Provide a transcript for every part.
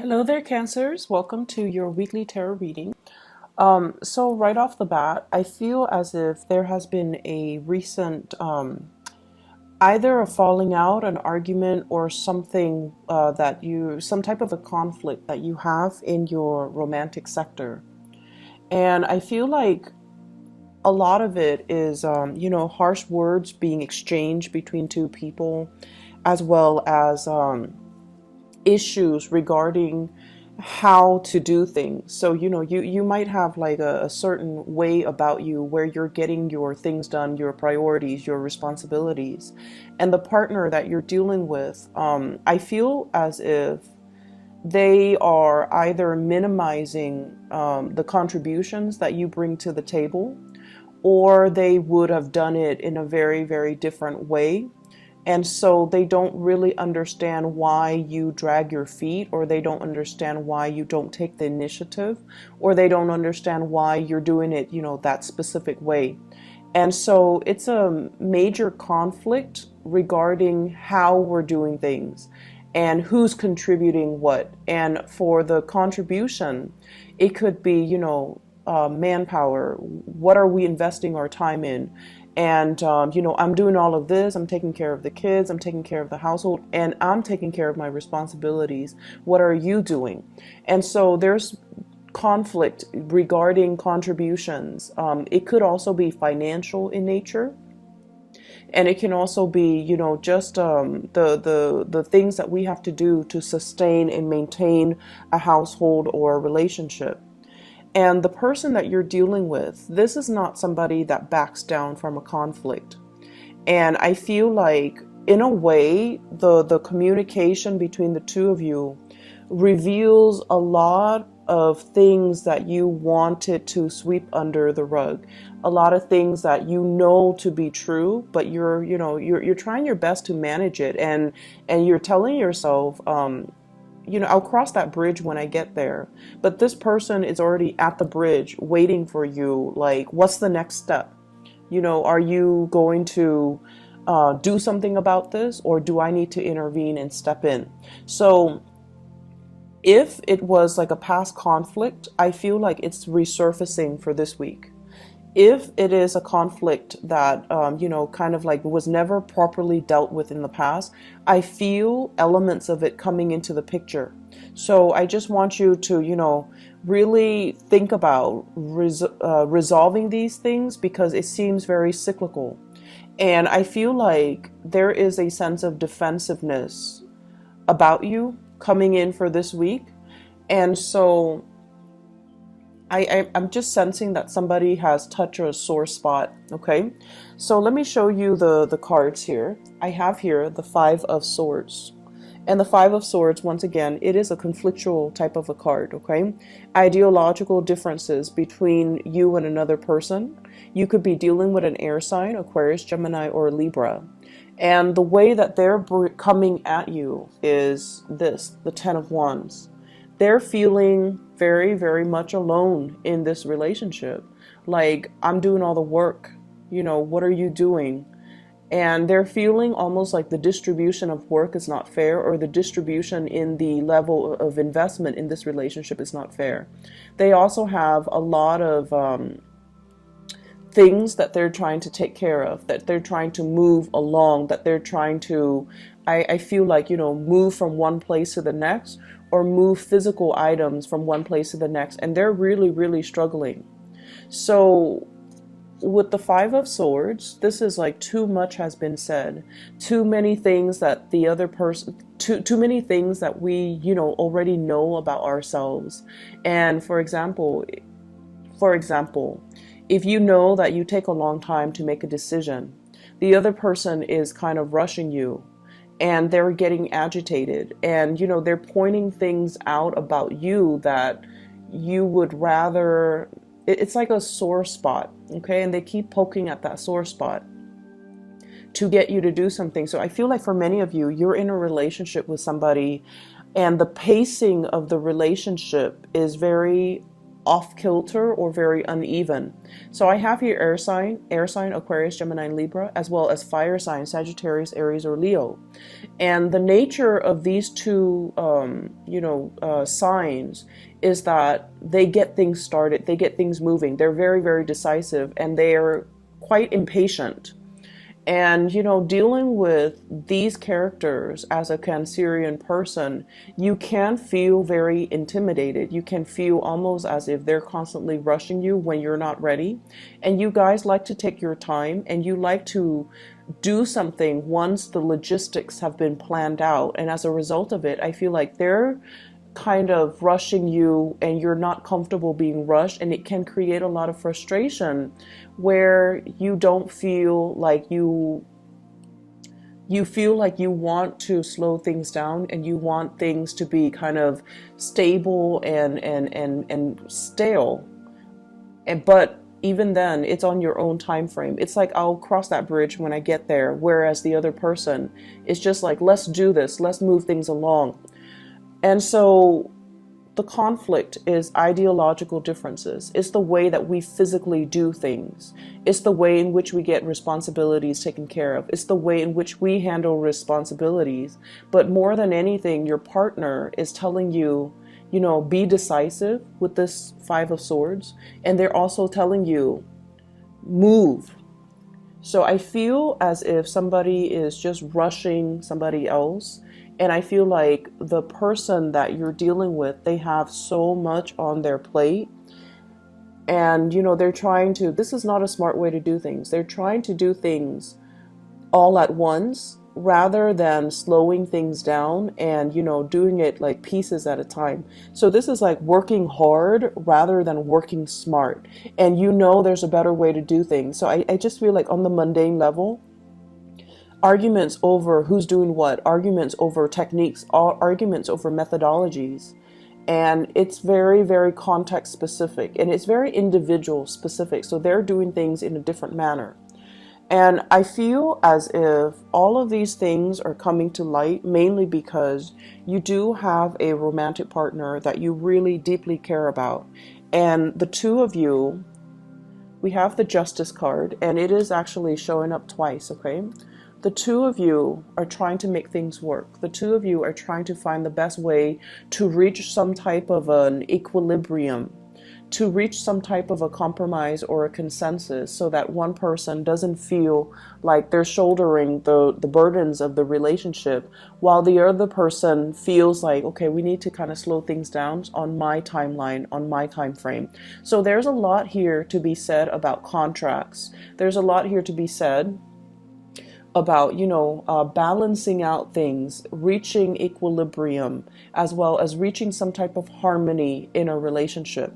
Hello there, Cancers. Welcome to your weekly tarot reading. So right off the bat, I feel as if there has been a recent either a falling out, an argument, or something some type of a conflict that you have in your romantic sector. And I feel like a lot of it is, harsh words being exchanged between two people, as well as issues regarding how to do things. So, you might have like a certain way about you where you're getting your things done, your priorities, your responsibilities. And the partner that you're dealing with, I feel as if they are either minimizing the contributions that you bring to the table, or they would have done it in a very, very different way. And so they don't really understand why you drag your feet, or they don't understand why you don't take the initiative, or they don't understand why you're doing it, that specific way. And so it's a major conflict regarding how we're doing things and who's contributing what. And for the contribution, it could be, manpower. What are we investing our time in? And, I'm doing all of this. I'm taking care of the kids. I'm taking care of the household, and I'm taking care of my responsibilities. What are you doing? And so there's conflict regarding contributions. It could also be financial in nature. And it can also be, just the things that we have to do to sustain and maintain a household or a relationship. And the person that you're dealing with, this is not somebody that backs down from a conflict. And I feel like, in a way, the communication between the two of you reveals a lot of things that you wanted to sweep under the rug. A lot of things that you know to be true, but you're trying your best to manage it, and you're telling yourself, I'll cross that bridge when I get there. But this person is already at the bridge waiting for you. Like, what's the next step? Are you going to do something about this, or do I need to intervene and step in? So if it was like a past conflict, I feel like it's resurfacing for this week. If it is a conflict that, kind of like was never properly dealt with in the past, I feel elements of it coming into the picture. So I just want you to, really think about resolving these things, because it seems very cyclical. And I feel like there is a sense of defensiveness about you coming in for this week. And so I'm just sensing that somebody has touched a sore spot, okay? So let me show you the cards here. I have here the Five of Swords. And the Five of Swords, once again, it is a conflictual type of a card, okay? Ideological differences between you and another person. You could be dealing with an air sign, Aquarius, Gemini, or Libra. And the way that they're coming at you is this, the Ten of Wands. They're feeling very, very much alone in this relationship. Like, I'm doing all the work. What are you doing? And they're feeling almost like the distribution of work is not fair, or the distribution in the level of investment in this relationship is not fair. They also have a lot of things that they're trying to take care of, that they're trying to move along, that they're trying to, I feel like, move from one place to the next, or move physical items from one place to the next. And they're really, really struggling. So with the Five of Swords, this is like too much has been said. Too many things that the other person, too many things that we, already know about ourselves. And for example, if you know that you take a long time to make a decision, the other person is kind of rushing you, and they're getting agitated, and they're pointing things out about you that you would rather, it's like a sore spot, okay? And they keep poking at that sore spot to get you to do something. So I feel like for many of you, you're in a relationship with somebody, and the pacing of the relationship is very off kilter or very uneven. So I have here air sign, Aquarius, Gemini, and Libra, as well as fire sign, Sagittarius, Aries, or Leo. And the nature of these two, signs is that they get things started, they get things moving. They're very, very decisive, and they are quite impatient. And, dealing with these characters as a Cancerian person, you can feel very intimidated. You can feel almost as if they're constantly rushing you when you're not ready. And you guys like to take your time, and you like to do something once the logistics have been planned out. And as a result of it, I feel like they're kind of rushing you and you're not comfortable being rushed, and it can create a lot of frustration where you don't feel like you feel like you want to slow things down, and you want things to be kind of stable and stale. But even then, it's on your own time frame. It's like, I'll cross that bridge when I get there, whereas the other person is just like, let's do this, let's move things along. And so the conflict is ideological differences. It's the way that we physically do things. It's the way in which we get responsibilities taken care of. It's the way in which we handle responsibilities. But more than anything, your partner is telling you, be decisive with this Five of Swords. And they're also telling you, move. So I feel as if somebody is just rushing somebody else. And I feel like the person that you're dealing with, they have so much on their plate. And, they're trying to, this is not a smart way to do things. They're trying to do things all at once rather than slowing things down and, doing it like pieces at a time. So this is like working hard rather than working smart. And there's a better way to do things. So I just feel like on the mundane level, arguments over who's doing what, arguments over techniques, arguments over methodologies. And it's very, very context specific, and it's very individual specific. So they're doing things in a different manner. And I feel as if all of these things are coming to light mainly because you do have a romantic partner that you really deeply care about. And the two of you, we have the Justice card, and it is actually showing up twice, okay? The two of you are trying to make things work. The two of you are trying to find the best way to reach some type of an equilibrium, to reach some type of a compromise or a consensus, so that one person doesn't feel like they're shouldering the burdens of the relationship, while the other person feels like, okay, we need to kind of slow things down on my timeline, on my time frame. So there's a lot here to be said about contracts. There's a lot here to be said about, balancing out things, reaching equilibrium, as well as reaching some type of harmony in a relationship.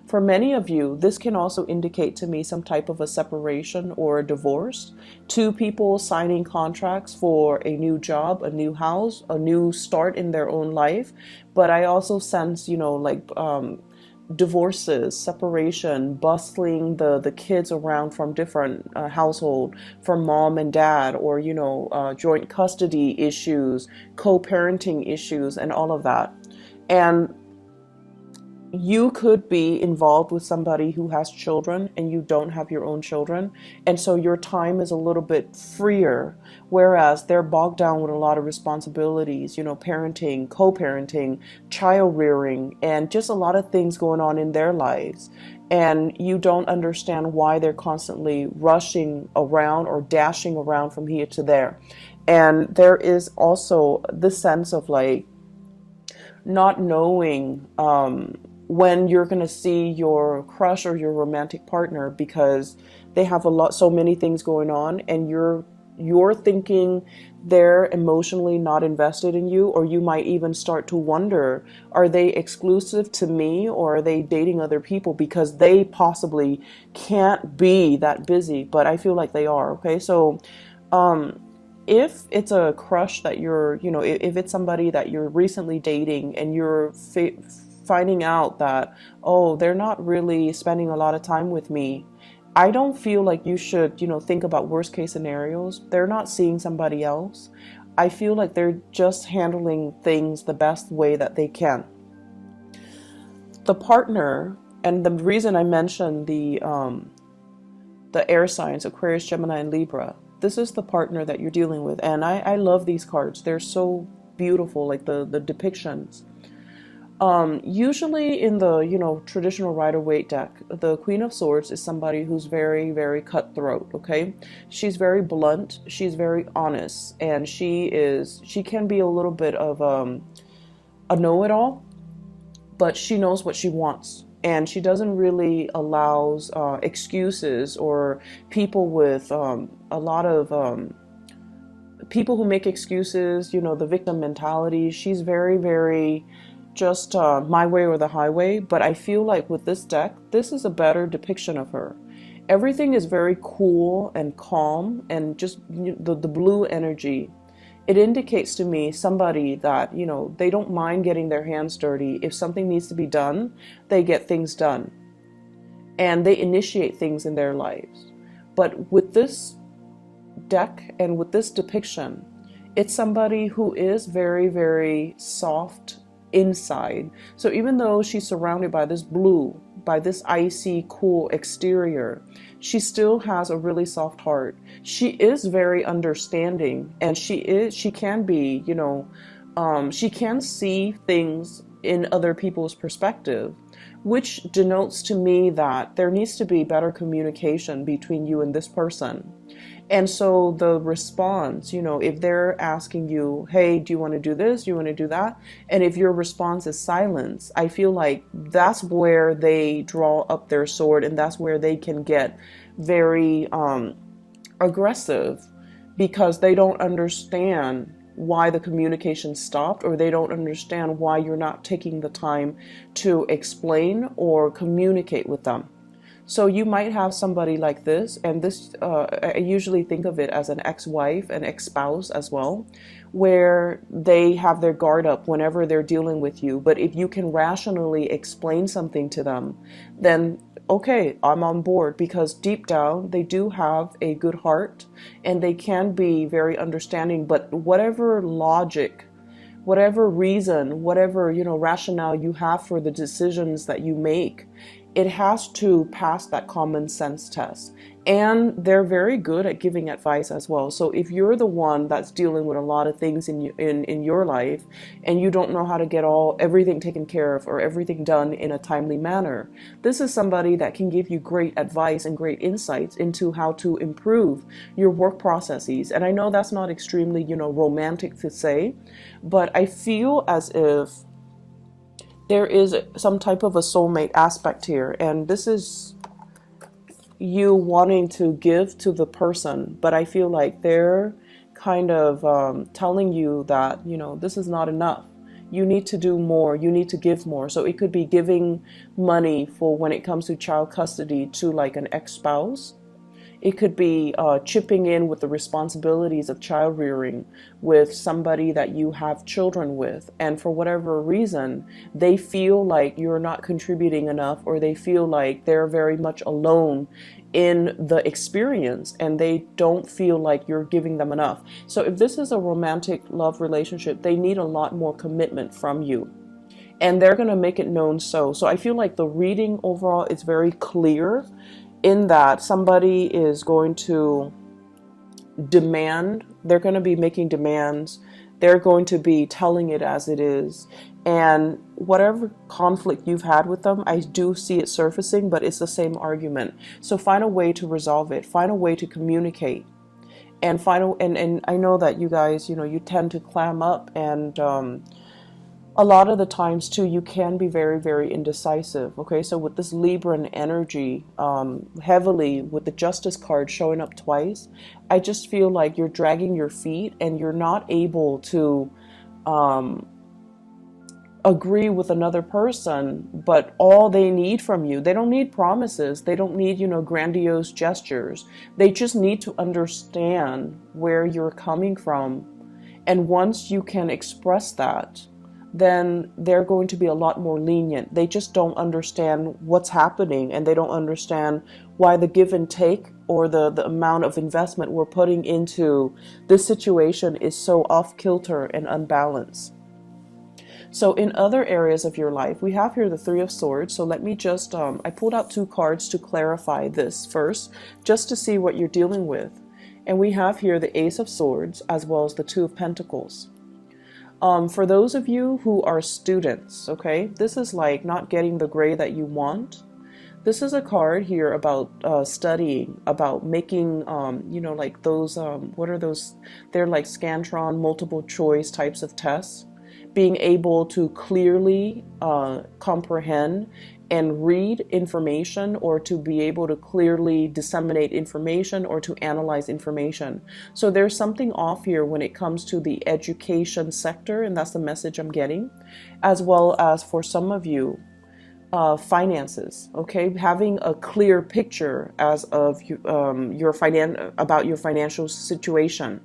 For many of you, this can also indicate to me some type of a separation or a divorce. Two people signing contracts for a new job, a new house, a new start in their own life. But I also sense, divorces, separation, bustling the kids around from different household, from mom and dad, or joint custody issues, co-parenting issues, and all of that. And you could be involved with somebody who has children and you don't have your own children, and so your time is a little bit freer, whereas they're bogged down with a lot of responsibilities, parenting, co-parenting, child rearing, and just a lot of things going on in their lives. And you don't understand why they're constantly rushing around or dashing around from here to there. And there is also the sense of like not knowing when you're going to see your crush or your romantic partner, because they have so many things going on, and you're thinking they're emotionally not invested in you, or you might even start to wonder, are they exclusive to me, or are they dating other people, because they possibly can't be that busy, but I feel like they are. Okay, so if it's a crush that you're, if it's somebody that you're recently dating and you're finding out that, oh, they're not really spending a lot of time with me, I don't feel like you should, think about worst case scenarios. They're not seeing somebody else. I feel like they're just handling things the best way that they can. The partner And the reason I mentioned the air signs, Aquarius, Gemini, and Libra, this is the partner that you're dealing with. And I love these cards. They're so beautiful, like the depictions. Usually in the, traditional Rider-Waite deck, the Queen of Swords is somebody who's very, very cutthroat, okay? She's very blunt, she's very honest, and she can be a little bit of a know-it-all, but she knows what she wants. And she doesn't really allows excuses, or people with a lot of people who make excuses, the victim mentality. She's very, very just my way or the highway. But I feel like with this deck, this is a better depiction of her. Everything is very cool and calm, and just the blue energy. It indicates to me somebody that, they don't mind getting their hands dirty. If something needs to be done, they get things done. And they initiate things in their lives. But with this deck and with this depiction, it's somebody who is very, very soft inside. So even though she's surrounded by this blue, by this icy cool exterior, she still has a really soft heart. She is very understanding, and she can be, she can see things in other people's perspective, which denotes to me that there needs to be better communication between you and this person. And so the response, if they're asking you, hey, do you want to do this? Do you want to do that? And if your response is silence, I feel like that's where they draw up their sword, and that's where they can get very aggressive, because they don't understand why the communication stopped, or they don't understand why you're not taking the time to explain or communicate with them. So you might have somebody like this, and this, I usually think of it as an ex-wife, an ex-spouse as well, where they have their guard up whenever they're dealing with you. But if you can rationally explain something to them, then okay, I'm on board, because deep down they do have a good heart and they can be very understanding. But whatever logic, whatever reason, whatever, rationale you have for the decisions that you make, it has to pass that common sense test. And they're very good at giving advice as well. So if you're the one that's dealing with a lot of things in your life, and you don't know how to get everything taken care of or everything done in a timely manner, this is somebody that can give you great advice and great insights into how to improve your work processes. And I know that's not extremely, romantic to say, but I feel as if there is some type of a soulmate aspect here, and this is you wanting to give to the person, but I feel like they're kind of telling you that, this is not enough. You need to do more. You need to give more. So it could be giving money for when it comes to child custody to like an ex-spouse. It could be chipping in with the responsibilities of child rearing with somebody that you have children with. And for whatever reason, they feel like you're not contributing enough, or they feel like they're very much alone in the experience and they don't feel like you're giving them enough. So if this is a romantic love relationship, they need a lot more commitment from you. And they're going to make it known so. So I feel like the reading overall is very clear, in that somebody is going to demand, they're going to be making demands, they're going to be telling it as it is. And whatever conflict you've had with them, I do see it surfacing, but it's the same argument. So find a way to resolve it, find a way to communicate, and and I know that you guys, you tend to clam up, and a lot of the times too, you can be very, very indecisive. Okay, so with this Libran energy, heavily with the Justice card showing up twice, I just feel like you're dragging your feet and you're not able to agree with another person. But all they need from you, they don't need promises, they don't need, grandiose gestures. They just need to understand where you're coming from. And once you can express that, then they're going to be a lot more lenient. They just don't understand what's happening, and they don't understand why the give and take, or the amount of investment we're putting into this situation, is so off kilter and unbalanced. So in other areas of your life, we have here the Three of Swords. So let me just, I pulled out two cards to clarify this first, just to see what you're dealing with. And we have here the Ace of Swords as well as the Two of Pentacles. For those of you who are students, okay, this is like not getting the grade that you want. This is a card here about studying, about making, you know, like those, what are those? They're like Scantron multiple choice types of tests. Being able to clearly comprehend and read information, or to be able to clearly disseminate information or to analyze information. So there's something off here when it comes to the education sector, and that's the message I'm getting, as well as for some of you, finances. Okay, having a clear picture as of about your financial situation.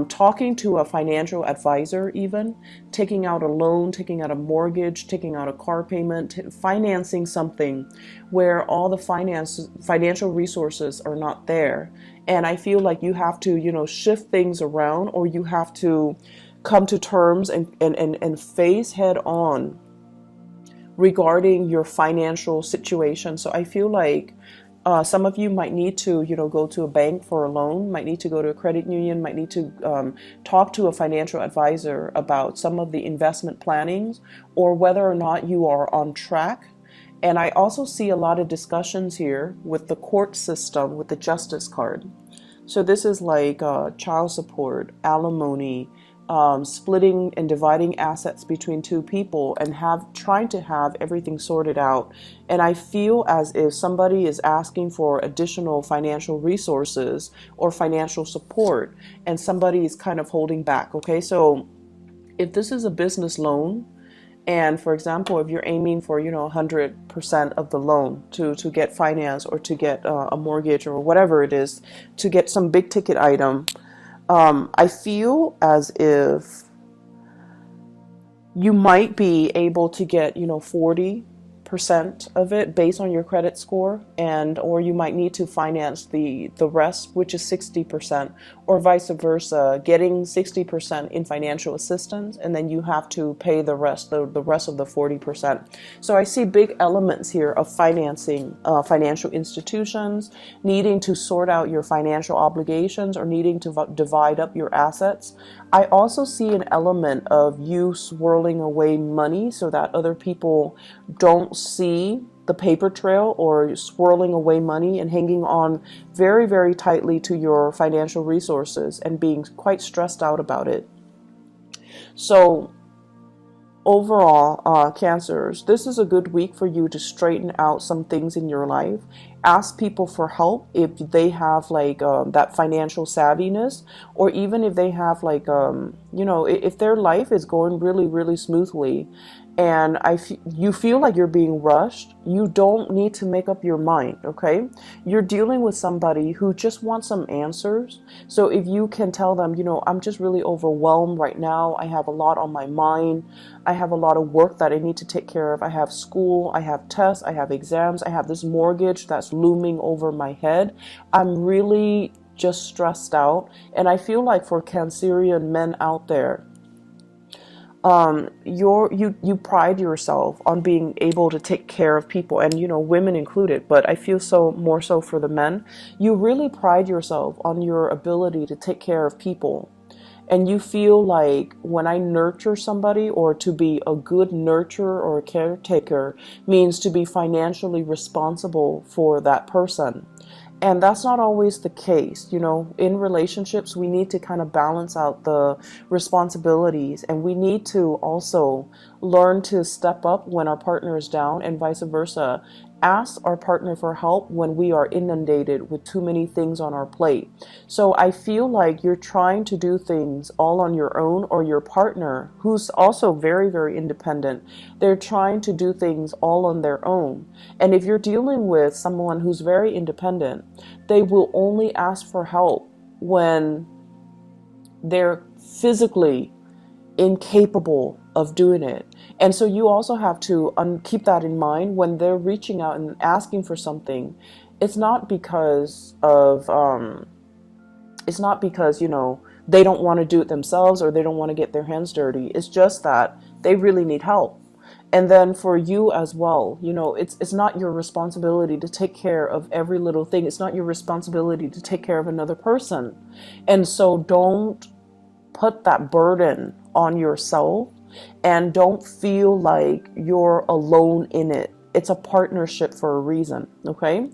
Talking to a financial advisor, even taking out a loan, taking out a mortgage, taking out a car payment, financing something where all the financial resources are not there. And I feel like you have to, you know, shift things around, or you have to come to terms and face head on regarding your financial situation. So I feel like some of you might need to, you know, go to a bank for a loan, might need to go to a credit union, might need to talk to a financial advisor about some of the investment plannings, or whether or not you are on track. And I also see a lot of discussions here with the court system, with the Justice card. So this is like child support, alimony, splitting and dividing assets between two people, and trying to have everything sorted out. And I feel as if somebody is asking for additional financial resources or financial support, and somebody is kind of holding back. Okay, so if this is a business loan, and for example, if you're aiming for, you know, 100% of the loan to get finance, or to get a mortgage, or whatever it is, to get some big ticket item, I feel as if you might be able to get, you know, 40% of it based on your credit score, or you might need to finance the rest, which is 60%, or vice versa, getting 60% in financial assistance, and then you have to pay the rest of the 40%. So I see big elements here of financing financial institutions, needing to sort out your financial obligations, or needing to divide up your assets. I also see an element of you swirling away money so that other people don't see the paper trail, or swirling away money and hanging on very, very tightly to your financial resources and being quite stressed out about it. So overall, Cancers, this is a good week for you to straighten out some things in your life. Ask people for help if they have like that financial savviness, or even if they have like, you know, if their life is going really, really smoothly, and you feel like you're being rushed, you don't need to make up your mind, okay? You're dealing with somebody who just wants some answers. So if you can tell them, you know, I'm just really overwhelmed right now. I have a lot on my mind. I have a lot of work that I need to take care of. I have school, I have tests, I have exams, I have this mortgage that's looming over my head. I'm really just stressed out. And I feel like for Cancerian men out there, you pride yourself on being able to take care of people, and you know, women included, but I feel so more so for the men. You really pride yourself on your ability to take care of people. And you feel like, when I nurture somebody, or to be a good nurturer or a caretaker, means to be financially responsible for that person. And that's not always the case. You know, in relationships, we need to kind of balance out the responsibilities, and we need to also learn to step up when our partner is down, and vice versa. Ask our partner for help when we are inundated with too many things on our plate. So I feel like you're trying to do things all on your own, or your partner, who's also very, very independent, they're trying to do things all on their own. And if you're dealing with someone who's very independent, they will only ask for help when they're physically incapable of doing it. And so you also have to keep that in mind when they're reaching out and asking for something. It's not because of you know, they don't want to do it themselves, or they don't want to get their hands dirty. It's just that they really need help. And then for you as well, you know, it's not your responsibility to take care of every little thing. It's not your responsibility to take care of another person. And so don't put that burden on yourself, and don't feel like you're alone in it. It's a partnership for a reason, okay?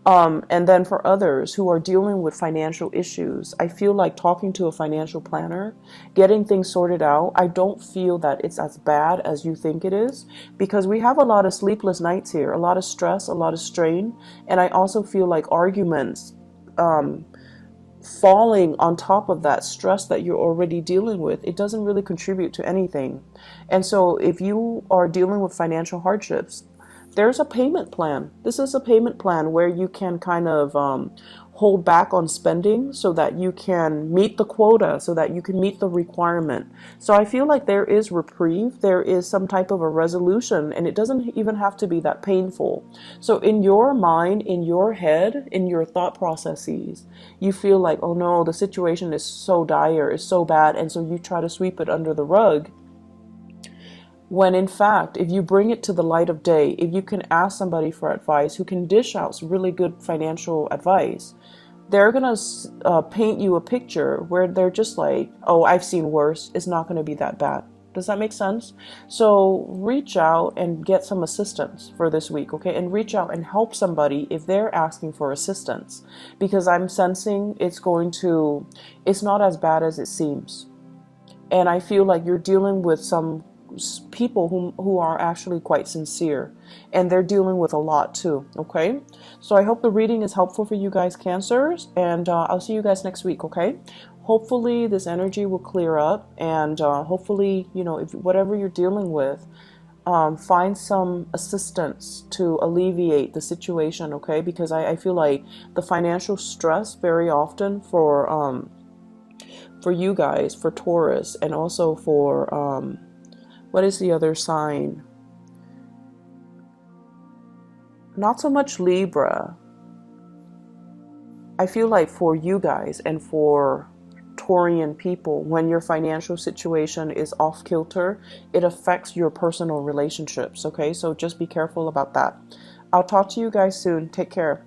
And then for others who are dealing with financial issues, I feel like talking to a financial planner, getting things sorted out, I don't feel that it's as bad as you think it is, because we have a lot of sleepless nights here, a lot of stress, a lot of strain. And I also feel like arguments, falling on top of that stress that you're already dealing with, it doesn't really contribute to anything. And so if you are dealing with financial hardships, there's a payment plan. This is a payment plan where you can kind of hold back on spending so that you can meet the quota, so that you can meet the requirement. So I feel like there is reprieve, there is some type of a resolution, and it doesn't even have to be that painful. So in your mind, in your head, in your thought processes, you feel like, oh no, the situation is so dire, is so bad, and so you try to sweep it under the rug. When in fact, if you bring it to the light of day, if you can ask somebody for advice who can dish out really good financial advice, they're going to paint you a picture where they're just like, oh, I've seen worse. It's not going to be that bad. Does that make sense? So reach out and get some assistance for this week, okay? And reach out and help somebody if they're asking for assistance, because I'm sensing it's not as bad as it seems. And I feel like you're dealing with some people who are actually quite sincere, and they're dealing with a lot too, okay? So I hope the reading is helpful for you guys, Cancers, and I'll see you guys next week, okay? Hopefully this energy will clear up, and hopefully, you know, if whatever you're dealing with, find some assistance to alleviate the situation, okay? Because I feel like the financial stress very often for you guys, for Taurus, and also for what is the other sign? Not so much Libra. I feel like for you guys and for Taurian people, when your financial situation is off kilter, it affects your personal relationships, okay? So just be careful about that. I'll talk to you guys soon. Take care.